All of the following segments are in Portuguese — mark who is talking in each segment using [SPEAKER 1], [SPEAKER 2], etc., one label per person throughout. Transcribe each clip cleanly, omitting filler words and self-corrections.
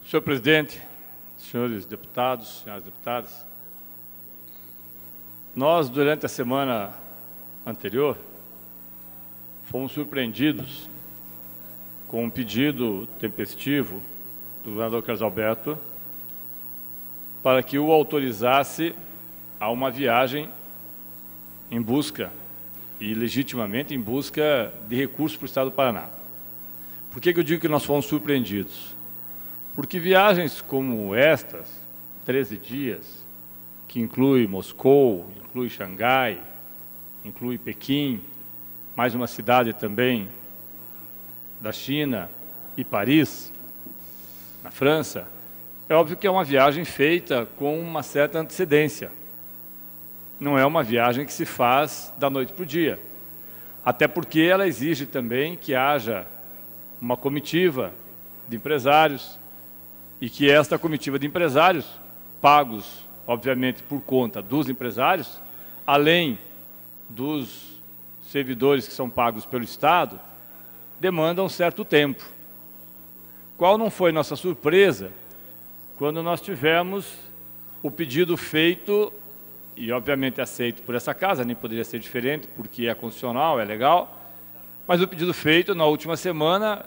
[SPEAKER 1] Senhor presidente, senhores deputados, senhoras deputadas, nós, durante a semana anterior, fomos surpreendidos com um pedido tempestivo do governador Carlos Alberto para que o autorizasse a uma viagem em busca, e legitimamente em busca de recursos para o Estado do Paraná. Por que eu digo que nós fomos surpreendidos? Porque viagens como estas, 13 dias, que inclui Moscou, inclui Xangai, inclui Pequim, mais uma cidade também da China e Paris, na França, é óbvio que é uma viagem feita com uma certa antecedência. Não é uma viagem que se faz da noite para o dia. Até porque ela exige também que haja uma comitiva de empresários e que esta comitiva de empresários, pagos, obviamente, por conta dos empresários, além dos servidores que são pagos pelo Estado, demandam um certo tempo. Qual não foi nossa surpresa quando nós tivemos o pedido feito e, obviamente, aceito por essa casa, nem poderia ser diferente, porque é constitucional, é legal, mas o pedido feito na última semana,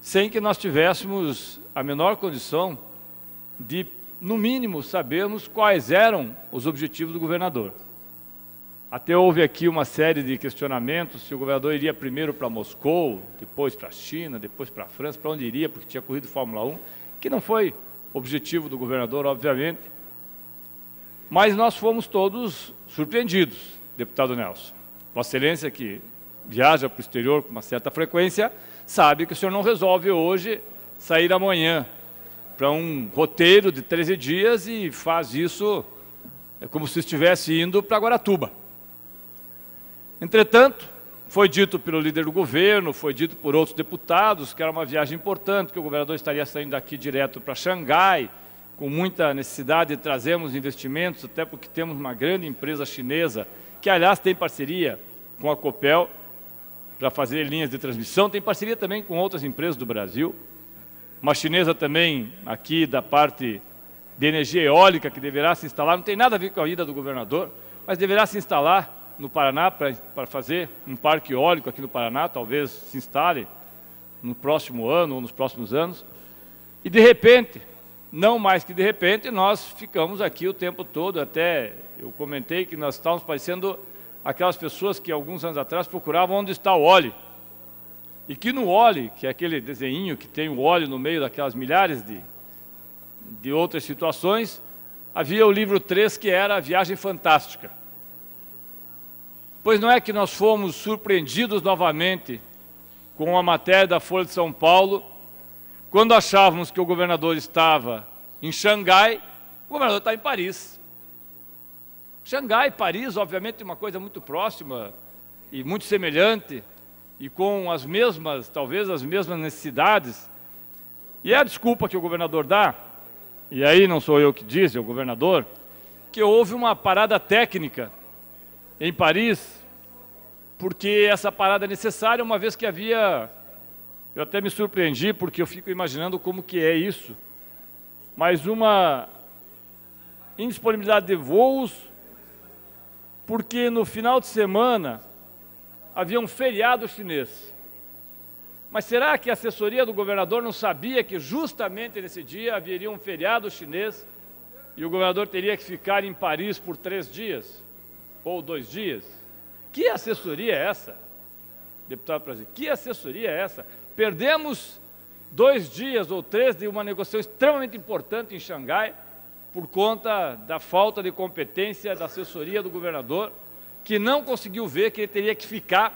[SPEAKER 1] sem que nós tivéssemos a menor condição de, no mínimo, sabermos quais eram os objetivos do governador. Até houve aqui uma série de questionamentos se o governador iria primeiro para Moscou, depois para a China, depois para a França, para onde iria, porque tinha corrido Fórmula 1, que não foi objetivo do governador, obviamente. Mas nós fomos todos surpreendidos, deputado Nelson. Vossa Excelência, que viaja para o exterior com uma certa frequência, sabe que o senhor não resolve hoje sair amanhã para um roteiro de 13 dias e faz isso como se estivesse indo para Guaratuba. Entretanto, foi dito pelo líder do governo, foi dito por outros deputados que era uma viagem importante, que o governador estaria saindo daqui direto para Xangai, com muita necessidade de trazermos investimentos, até porque temos uma grande empresa chinesa, que aliás tem parceria com a Copel para fazer linhas de transmissão, tem parceria também com outras empresas do Brasil, uma chinesa também aqui da parte de energia eólica que deverá se instalar, não tem nada a ver com a ida do governador, mas deverá se instalar no Paraná para fazer um parque eólico aqui no Paraná, talvez se instale no próximo ano ou nos próximos anos, e de repente, não mais que de repente, nós ficamos aqui o tempo todo, até eu comentei que nós estávamos parecendo aquelas pessoas que alguns anos atrás procuravam onde está o óleo. E que no óleo, que é aquele desenho que tem o óleo no meio daquelas milhares de outras situações, havia o livro 3 que era a Viagem Fantástica. Pois não é que nós fomos surpreendidos novamente com a matéria da Folha de São Paulo, quando achávamos que o governador estava em Xangai, o governador está em Paris. Xangai e Paris, obviamente, é uma coisa muito próxima e muito semelhante, e com as mesmas, talvez as mesmas necessidades. E é a desculpa que o governador dá, e aí não sou eu que diz, é o governador, que houve uma parada técnica em Paris, porque essa parada é necessária, uma vez que havia... Eu até me surpreendi, porque eu fico imaginando como que é isso, mas uma indisponibilidade de voos, porque no final de semana havia um feriado chinês. Mas será que a assessoria do governador não sabia que justamente nesse dia haveria um feriado chinês e o governador teria que ficar em Paris por 3 dias? Ou 2 dias? Que assessoria é essa, deputado presidente? Que assessoria é essa? Perdemos 2 dias ou 3 de uma negociação extremamente importante em Xangai por conta da falta de competência da assessoria do governador, que não conseguiu ver que ele teria que ficar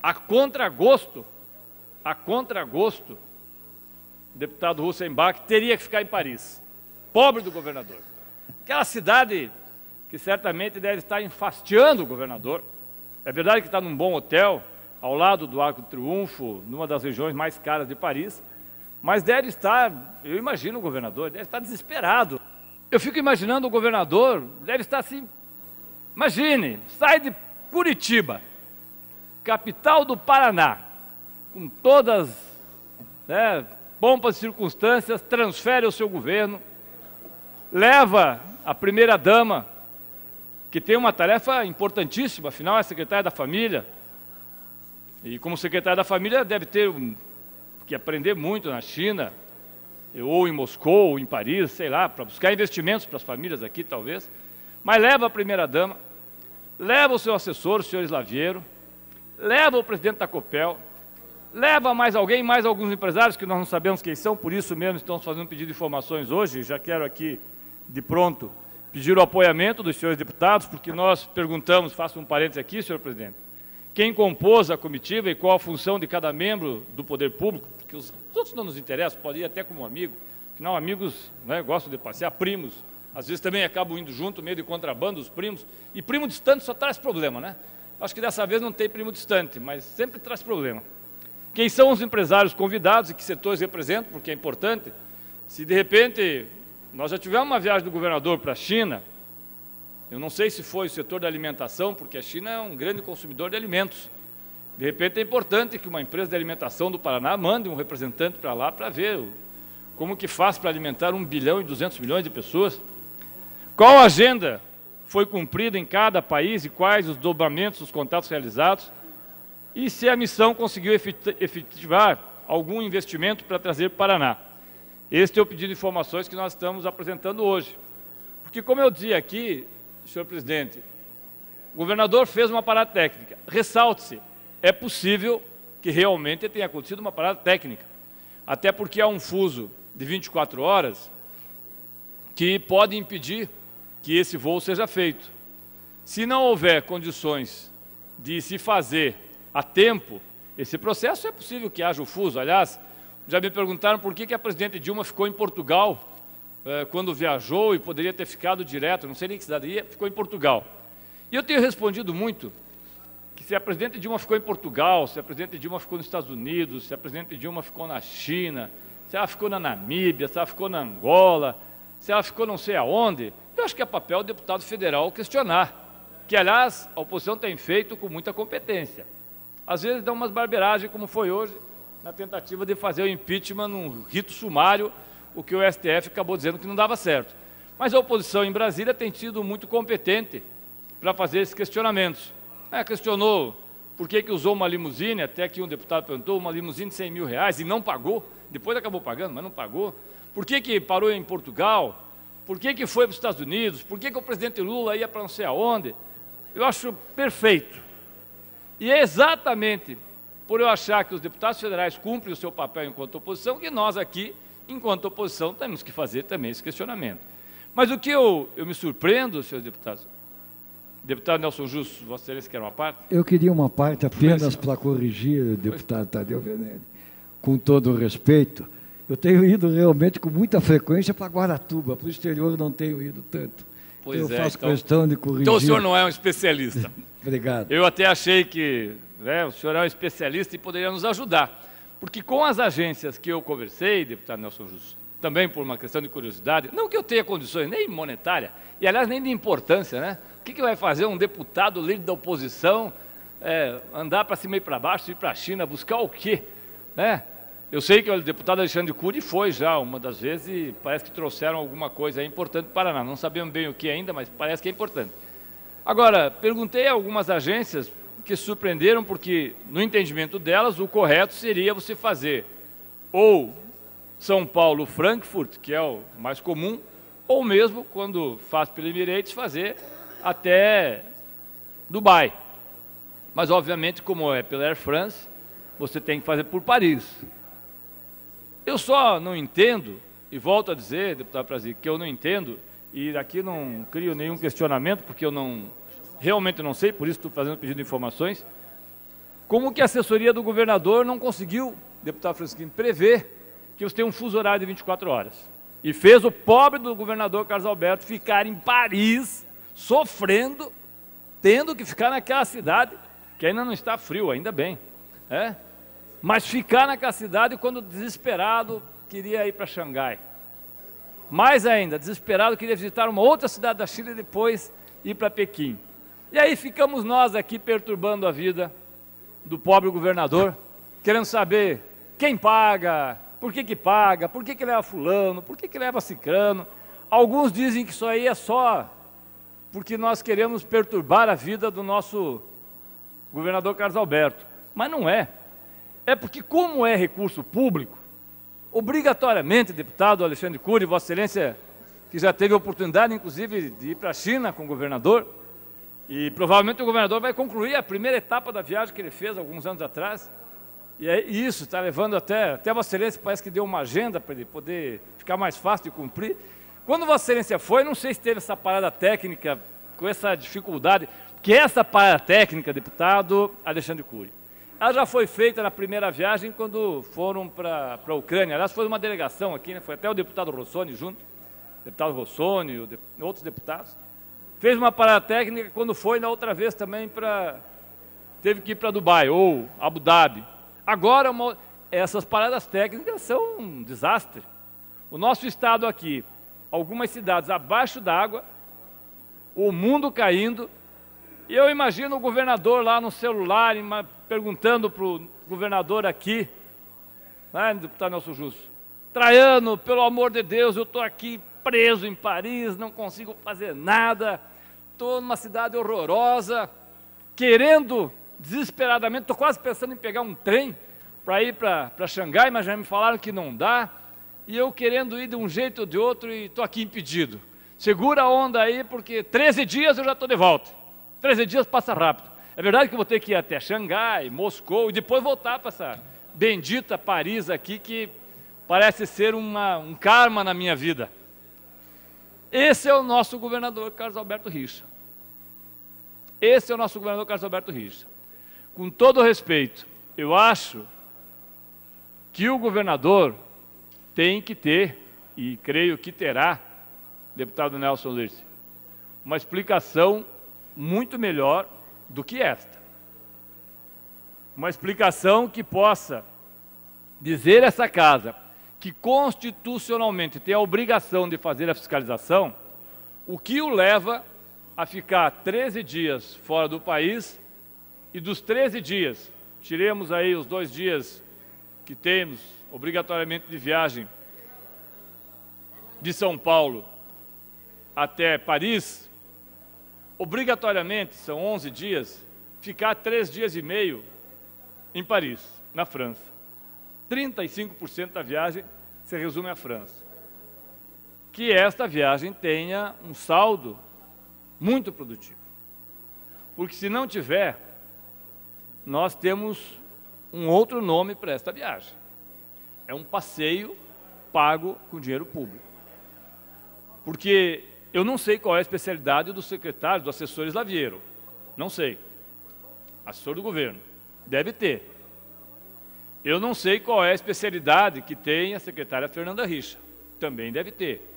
[SPEAKER 1] a contragosto, deputado Russenbach teria que ficar em Paris. Pobre do governador. Aquela cidade que certamente deve estar enfastiando o governador. É verdade que está num bom hotel, ao lado do Arco do Triunfo, numa das regiões mais caras de Paris, mas deve estar, eu imagino o governador, deve estar desesperado. Eu fico imaginando o governador, deve estar assim, imagine, sai de Curitiba, capital do Paraná, com todas, pompas e circunstâncias, transfere ao seu governo, leva a primeira-dama, que tem uma tarefa importantíssima, afinal é secretária da Família, e como secretária da Família deve ter que aprender muito na China, ou em Moscou, ou em Paris, sei lá, para buscar investimentos para as famílias aqui, talvez, mas leva a primeira-dama, leva o seu assessor, o senhor Slaviero, leva o presidente da Copel, leva mais alguém, mais alguns empresários que nós não sabemos quem são, por isso mesmo estamos fazendo um pedido de informações hoje. Já quero aqui, de pronto, pedir o apoiamento dos senhores deputados, porque nós perguntamos, faço um parênteses aqui, senhor presidente, quem compôs a comitiva e qual a função de cada membro do poder público, porque os outros não nos interessam, pode ir até como amigo, afinal amigos, né, gostam de passear, primos, às vezes também acabam indo junto, meio de contrabando, os primos, e primo distante só traz problema, né? Acho que dessa vez não tem primo distante, mas sempre traz problema. Quem são os empresários convidados e que setores representam, porque é importante. Se de repente, nós já tivemos uma viagem do governador para a China, eu não sei se foi o setor da alimentação, porque a China é um grande consumidor de alimentos. De repente é importante que uma empresa de alimentação do Paraná mande um representante para lá para ver como que faz para alimentar 1 bilhão e 200 milhões de pessoas. Qual agenda foi cumprida em cada país e quais os dobramentos dos contratos realizados? E se a missão conseguiu efetivar algum investimento para trazer para o Paraná. Este é o pedido de informações que nós estamos apresentando hoje. Porque, como eu dizia aqui, senhor presidente, o governador fez uma parada técnica. Ressalte-se, é possível que realmente tenha acontecido uma parada técnica. Até porque há um fuso de 24 horas que pode impedir que esse voo seja feito. Se não houver condições de se fazer a tempo esse processo, é possível que haja o fuso. Aliás, já me perguntaram por que a presidente Dilma ficou em Portugal quando viajou e poderia ter ficado direto, não sei nem que cidade ia, ficou em Portugal. E eu tenho respondido muito que se a presidente Dilma ficou em Portugal, se a presidente Dilma ficou nos Estados Unidos, se a presidente Dilma ficou na China, se ela ficou na Namíbia, se ela ficou na Angola, se ela ficou não sei aonde, eu acho que é papel do deputado federal questionar, que, aliás, a oposição tem feito com muita competência. Às vezes dá umas barberagens, como foi hoje, na tentativa de fazer o impeachment num rito sumário, o que o STF acabou dizendo que não dava certo. Mas a oposição em Brasília tem sido muito competente para fazer esses questionamentos. Questionou por que usou uma limusine, até que um deputado perguntou, uma limusine de 100 mil reais e não pagou, depois acabou pagando, mas não pagou. Por que parou em Portugal? Por que foi para os Estados Unidos? Por que o presidente Lula ia para não sei aonde? Eu acho perfeito. E é exatamente por eu achar que os deputados federais cumprem o seu papel enquanto oposição que nós aqui, enquanto oposição, temos que fazer também esse questionamento. Mas o que eu me surpreendo, senhores deputados, deputado Nelson Justo, Vossa Excelência quer uma parte?
[SPEAKER 2] Eu queria uma parte apenas para corrigir o deputado Tadeu Venere. Com todo o respeito, eu tenho ido realmente com muita frequência para Guaratuba, para o exterior não tenho ido tanto.
[SPEAKER 1] Pois
[SPEAKER 2] eu faço
[SPEAKER 1] então,
[SPEAKER 2] questão de corrigir.
[SPEAKER 1] Então o senhor não é um especialista.
[SPEAKER 2] Obrigado.
[SPEAKER 1] Eu até achei que o senhor é um especialista e poderia nos ajudar. Porque com as agências que eu conversei, deputado Nelson Justo, também por uma questão de curiosidade, não que eu tenha condições nem monetária, e aliás nem de importância, né? O que vai fazer um deputado líder da oposição andar para cima e para baixo, ir para a China, buscar o quê? Né? Eu sei que o deputado Alexandre Cury foi já uma das vezes e parece que trouxeram alguma coisa importante para o Paraná. Não sabemos bem o que ainda, mas parece que é importante. Agora, perguntei a algumas agências que se surpreenderam porque, no entendimento delas, o correto seria você fazer ou São Paulo-Frankfurt, que é o mais comum, ou mesmo, quando faz pelo Emirates, fazer até Dubai. Mas, obviamente, como é pela Air France, você tem que fazer por Paris. Eu só não entendo, e volto a dizer, deputado Prazer, que eu não entendo, e aqui não crio nenhum questionamento, porque eu realmente não sei, por isso estou fazendo pedido de informações, como que a assessoria do governador não conseguiu, deputado Francisquinho, prever que você tem um fuso horário de 24 horas. E fez o pobre do governador Carlos Alberto ficar em Paris, sofrendo, tendo que ficar naquela cidade, que ainda não está frio, ainda bem, mas ficar naquela cidade quando desesperado queria ir para Xangai. Mais ainda, desesperado queria visitar uma outra cidade da China e depois ir para Pequim. E aí ficamos nós aqui perturbando a vida do pobre governador, querendo saber quem paga, por que paga, por que leva fulano, por que leva cicrano. Alguns dizem que isso aí é só porque nós queremos perturbar a vida do nosso governador Carlos Alberto. Mas não é. É porque, como é recurso público, obrigatoriamente, deputado Alexandre Cury, Vossa Excelência, que já teve a oportunidade, inclusive, de ir para a China com o governador, e provavelmente o governador vai concluir a primeira etapa da viagem que ele fez alguns anos atrás, e é isso, está levando até Vossa Excelência parece que deu uma agenda para ele poder ficar mais fácil de cumprir. Quando Vossa Excelência foi, não sei se teve essa parada técnica, com essa dificuldade, que essa parada técnica, deputado Alexandre Cury, ela já foi feita na primeira viagem quando foram para a Ucrânia. Aliás, foi uma delegação aqui, né? Foi até o deputado Rossoni junto, deputado Rossoni, outros deputados. Fez uma parada técnica quando foi na outra vez também teve que ir para Dubai ou Abu Dhabi. Agora, essas paradas técnicas são um desastre. O nosso estado aqui, algumas cidades abaixo d'água, o mundo caindo, e eu imagino o governador lá no celular, perguntando para o governador aqui, né, deputado Nelson Justo, Traiano, pelo amor de Deus, eu estou aqui preso em Paris, não consigo fazer nada, estou numa cidade horrorosa, querendo desesperadamente, estou quase pensando em pegar um trem para ir para Xangai, mas já me falaram que não dá, e eu querendo ir de um jeito ou de outro e estou aqui impedido. Segura a onda aí, porque 13 dias eu já estou de volta. 13 dias passa rápido. É verdade que eu vou ter que ir até Xangai, Moscou, e depois voltar para essa bendita Paris aqui, que parece ser um karma na minha vida. Esse é o nosso governador Carlos Alberto Richa. Esse é o nosso governador Carlos Alberto Richa. Com todo o respeito, eu acho que o governador tem que ter, e creio que terá, deputado Nelson Lirce, uma explicação muito melhor do que esta. Uma explicação que possa dizer a essa casa que constitucionalmente tem a obrigação de fazer a fiscalização, o que o leva a ficar 13 dias fora do país, e dos 13 dias, tiremos aí os 2 dias que temos obrigatoriamente de viagem de São Paulo até Paris, obrigatoriamente, são 11 dias, ficar 3 dias e meio em Paris, na França. 35% da viagem se resume à França. Que esta viagem tenha um saldo muito produtivo. Porque se não tiver, nós temos um outro nome para esta viagem. É um passeio pago com dinheiro público. Porque eu não sei qual é a especialidade do secretário, do assessor Slaviero. Não sei. Assessor do governo. Deve ter. Eu não sei qual é a especialidade que tem a secretária Fernanda Richa. Também deve ter.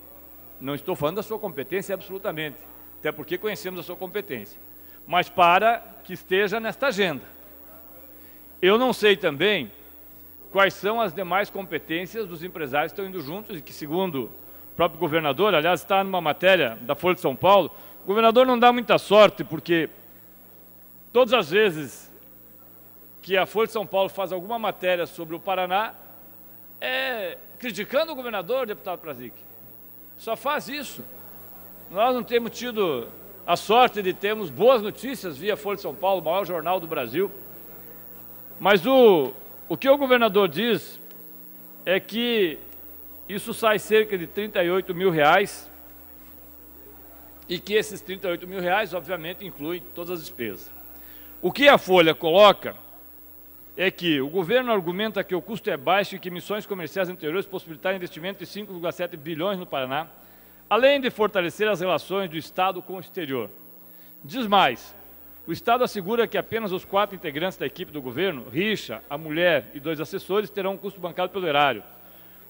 [SPEAKER 1] Não estou falando da sua competência absolutamente, até porque conhecemos a sua competência. Mas para que esteja nesta agenda. Eu não sei também quais são as demais competências dos empresários que estão indo juntos e que, segundo o próprio governador, aliás, está numa matéria da Folha de São Paulo, o governador não dá muita sorte, porque todas as vezes que a Folha de São Paulo faz alguma matéria sobre o Paraná, é criticando o governador, deputado Prazic. Só faz isso. Nós não temos tido a sorte de termos boas notícias via Folha de São Paulo, o maior jornal do Brasil. Mas o que o governador diz é que isso sai cerca de R$38 mil, e que esses R$38 mil, obviamente, incluem todas as despesas. O que a Folha coloca é que o governo argumenta que o custo é baixo e que missões comerciais anteriores possibilitaram investimento de 5,7 bilhões no Paraná, além de fortalecer as relações do Estado com o exterior. Diz mais, o Estado assegura que apenas os 4 integrantes da equipe do governo, Richa, a mulher e 2 assessores, terão um custo bancado pelo erário.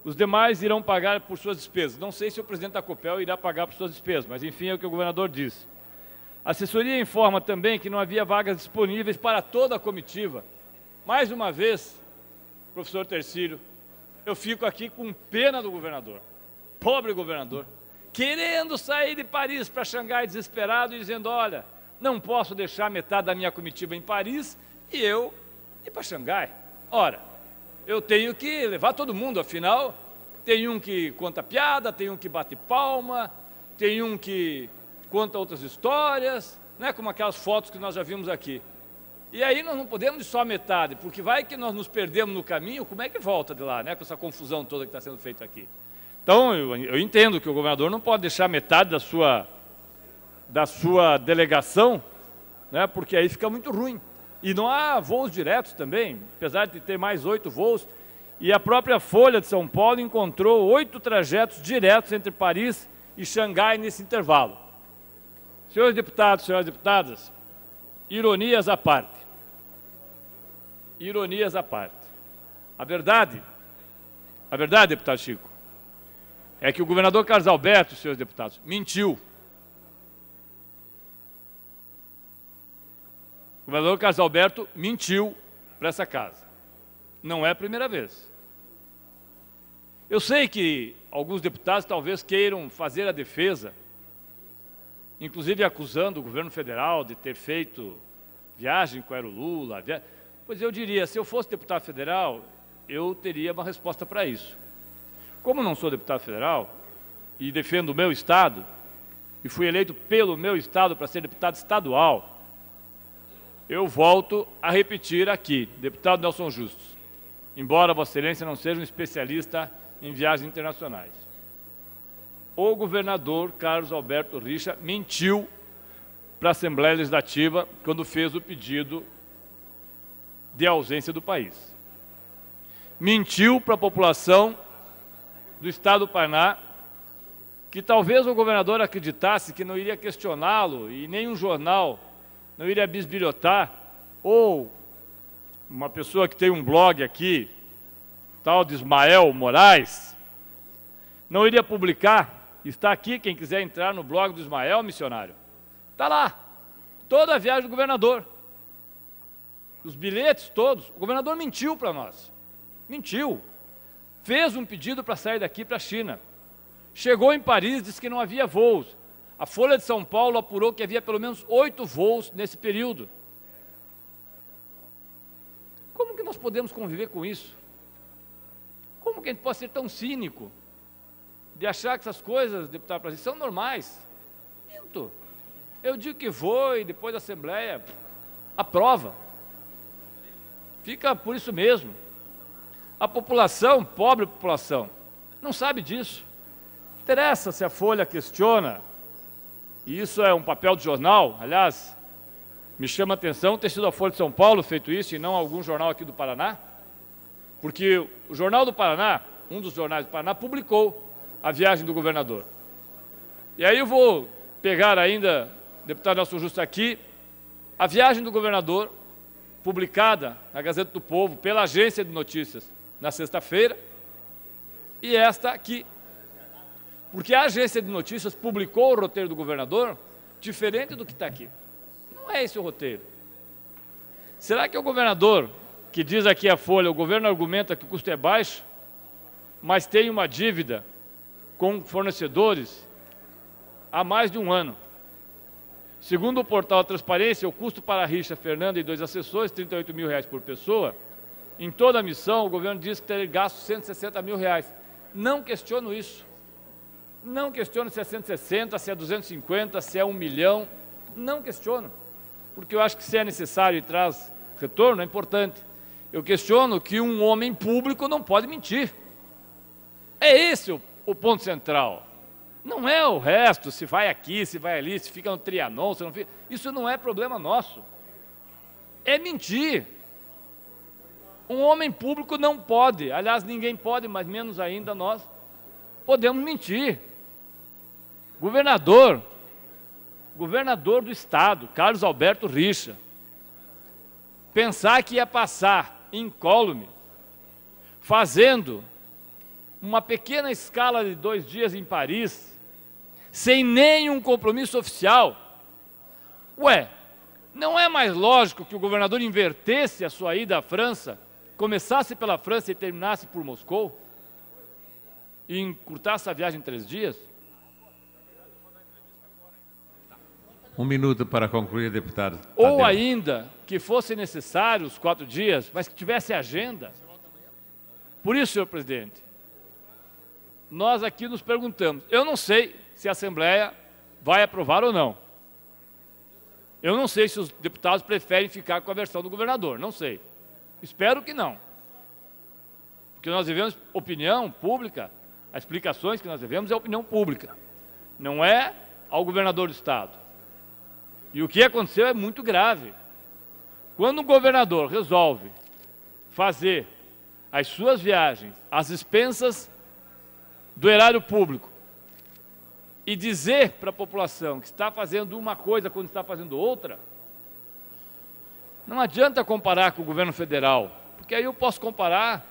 [SPEAKER 1] Os demais irão pagar por suas despesas. Não sei se o presidente da Copel irá pagar por suas despesas, mas enfim é o que o governador diz. A assessoria informa também que não havia vagas disponíveis para toda a comitiva. Mais uma vez, professor Tercílio, eu fico aqui com pena do governador, pobre governador, querendo sair de Paris para Xangai desesperado e dizendo, olha, não posso deixar metade da minha comitiva em Paris e eu ir para Xangai. Ora, eu tenho que levar todo mundo, afinal, tem um que conta piada, tem um que bate palma, tem um que conta outras histórias, né, como aquelas fotos que nós já vimos aqui. E aí nós não podemos ir só a metade, porque vai que nós nos perdemos no caminho, como é que volta de lá, né, com essa confusão toda que está sendo feita aqui. Então, eu entendo que o governador não pode deixar metade da sua delegação, né, porque aí fica muito ruim. E não há voos diretos também, apesar de ter mais 8 voos. E a própria Folha de São Paulo encontrou 8 trajetos diretos entre Paris e Xangai nesse intervalo. Senhores deputados, senhoras deputadas, ironias à parte. Ironias à parte. A verdade, deputado Chico, é que o governador Carlos Alberto, senhores deputados, mentiu. O governador Carlos Alberto mentiu para essa casa. Não é a primeira vez. Eu sei que alguns deputados talvez queiram fazer a defesa, inclusive acusando o governo federal de ter feito viagem com o Lula. Pois eu diria, se eu fosse deputado federal, eu teria uma resposta para isso. Como não sou deputado federal e defendo o meu estado, e fui eleito pelo meu estado para ser deputado estadual, eu volto a repetir aqui, deputado Nelson Justus, embora Vossa Excelência não seja um especialista em viagens internacionais. O governador Carlos Alberto Richa mentiu para a Assembleia Legislativa quando fez o pedido de ausência do país. Mentiu para a população do estado do Paraná, que talvez o governador acreditasse que não iria questioná-lo e nenhum jornal não iria bisbilhotar, ou uma pessoa que tem um blog aqui, tal de Ismael Moraes, não iria publicar. Está aqui, quem quiser entrar no blog do Ismael, missionário. Está lá, toda a viagem do governador. Os bilhetes todos, o governador mentiu para nós. Mentiu. Fez um pedido para sair daqui para a China. Chegou em Paris, disse que não havia voos. A Folha de São Paulo apurou que havia pelo menos 8 voos nesse período. Como que nós podemos conviver com isso? Como que a gente pode ser tão cínico de achar que essas coisas, deputado Prazer, são normais? Minto. Eu digo que vou e depois da Assembleia aprova. Fica por isso mesmo. A população, pobre população, não sabe disso. Interessa se a Folha questiona, e isso é um papel de jornal, aliás, me chama a atenção ter sido a Folha de São Paulo feito isso e não algum jornal aqui do Paraná, porque o Jornal do Paraná, um dos jornais do Paraná, publicou a viagem do governador. E aí eu vou pegar ainda, deputado Nelson Justo aqui, a viagem do governador, publicada na Gazeta do Povo pela Agência de Notícias na sexta-feira, e esta aqui. Porque a Agência de Notícias publicou o roteiro do governador diferente do que está aqui. Não é esse o roteiro. Será que o governador, que diz aqui a Folha, o governo argumenta que o custo é baixo, mas tem uma dívida com fornecedores há mais de um ano? Segundo o portal Transparência, o custo para a Richa, Fernanda e 2 assessores, R$ 38 mil por pessoa. Em toda a missão, o governo diz que teria gasto R$ 160 mil. Não questiono isso. Não questiono se é 160, se é 250, se é 1 milhão. Não questiono. Porque eu acho que se é necessário e traz retorno, é importante. Eu questiono que um homem público não pode mentir. É esse o ponto central. Não é o resto, se vai aqui, se vai ali, se fica no Trianon, se não fica. Isso não é problema nosso. É mentir. Um homem público não pode, aliás, ninguém pode, mas menos ainda nós, podemos mentir. Governador do Estado, Carlos Alberto Richa, pensar que ia passar incólume, fazendo uma pequena escala de 2 dias em Paris, sem nenhum compromisso oficial. Ué, não é mais lógico que o governador invertesse a sua ida à França, começasse pela França e terminasse por Moscou? E encurtasse a viagem em 3 dias?
[SPEAKER 3] 1 minuto para concluir, deputado.
[SPEAKER 1] Ou ainda, que fosse necessário os 4 dias, mas que tivesse agenda. Por isso, senhor presidente, nós aqui nos perguntamos, eu não sei se a Assembleia vai aprovar ou não. Eu não sei se os deputados preferem ficar com a versão do governador, não sei. Espero que não. Porque nós devemos opinião pública, as explicações que nós devemos é a opinião pública, não é ao governador do Estado. E o que aconteceu é muito grave. Quando o governador resolve fazer as suas viagens às expensas do erário público e dizer para a população que está fazendo uma coisa quando está fazendo outra, não adianta comparar com o governo federal, porque aí eu posso comparar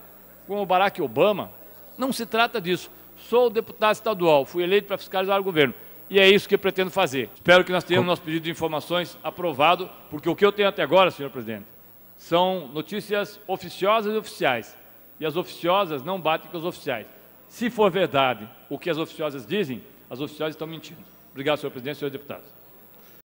[SPEAKER 1] com o Barack Obama. Não se trata disso. Sou deputado estadual, fui eleito para fiscalizar o governo. E é isso que eu pretendo fazer. Espero que nós tenhamos nosso pedido de informações aprovado, porque o que eu tenho até agora, senhor presidente, são notícias oficiosas e oficiais. E as oficiosas não batem com as oficiais. Se for verdade o que as oficiosas dizem, as oficiosas estão mentindo. Obrigado, senhor presidente e senhores deputados.